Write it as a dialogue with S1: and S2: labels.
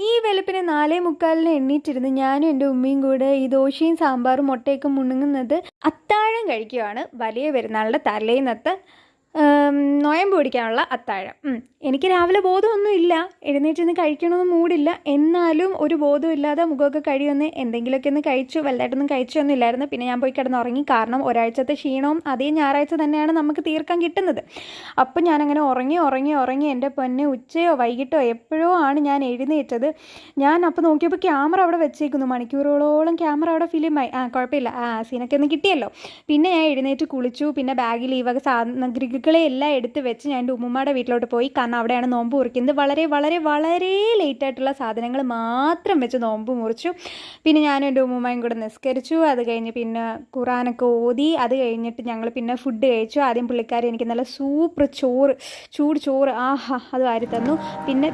S1: ഈ വെളുപ്പിന് 4:45 എണ്ണീറ്റിരുന്ന് ഞാനും എൻ്റെ ഉമ്മയും കൂടെ ഈ ദോശയും സാമ്പാറും മുട്ടയൊക്കെ മുണുങ്ങുന്നത് അത്താഴം കഴിക്കുകയാണ്. വലിയ പെരുന്നാളിൻ്റെ തലേന്നത്തെ നൊയമ്പ് പിടിക്കാനുള്ള അത്താഴം. എനിക്ക് രാവിലെ ബോധമൊന്നുമില്ല, എഴുന്നേറ്റൊന്ന് കഴിക്കണമെന്ന് മൂടില്ല. എന്നാലും ഒരു ബോധമില്ലാതെ മുഖമൊക്കെ കഴിയൊന്ന് എന്തെങ്കിലുമൊക്കെ ഒന്ന് കഴിച്ചു. വലുതായിട്ടൊന്നും കഴിച്ചൊന്നും ഇല്ലായിരുന്നു. പിന്നെ ഞാൻ പോയി കിടന്നുറങ്ങി. കാരണം ഒരാഴ്ചത്തെ ക്ഷീണവും അതേ ഞായറാഴ്ച തന്നെയാണ് നമുക്ക് തീർക്കാൻ കിട്ടുന്നത്. അപ്പം ഞാനങ്ങനെ ഉറങ്ങി എൻ്റെ പൊന്നെ ഉച്ചയോ വൈകിട്ടോ എപ്പോഴോ ആണ് ഞാൻ എഴുന്നേറ്റത്. ഞാൻ അപ്പോൾ നോക്കിയപ്പോൾ ക്യാമറ അവിടെ വെച്ചേക്കുന്നു. മണിക്കൂറുകളോളം ക്യാമറ അവിടെ ഫിലിമായി. കുഴപ്പമില്ല, സീനൊക്കെ ഒന്ന് കിട്ടിയല്ലോ. പിന്നെ ഞാൻ എഴുന്നേറ്റ് കുളിച്ചു. പിന്നെ ബാഗിൽ ഈ വക സാമഗ്രികളെല്ലാം എടുത്ത് വെച്ച് ഞാൻ എൻ്റെ ഉമ്മുമ്മയുടെ വീട്ടിലോട്ട് പോയി. കാരണം അവിടെയാണ് നോമ്പ് മുറിക്കുന്നത്. വളരെ വളരെ വളരെ ലേറ്റായിട്ടുള്ള സാധനങ്ങൾ മാത്രം വെച്ച് നോമ്പ് മുറിച്ചു. പിന്നെ ഞാനും എൻ്റെ ഉമ്മുമ്മയും കൂടെ നിസ്കരിച്ചു. അത് കഴിഞ്ഞ് പിന്നെ ഖുറാനൊക്കെ ഓതി. അത് കഴിഞ്ഞിട്ട് ഞങ്ങൾ പിന്നെ ഫുഡ് കഴിച്ചു. ആദ്യം പുള്ളിക്കാരി എനിക്ക് നല്ല സൂപ്പർ ചൂട് ചോറ് അത് വാരി തന്നു. പിന്നെ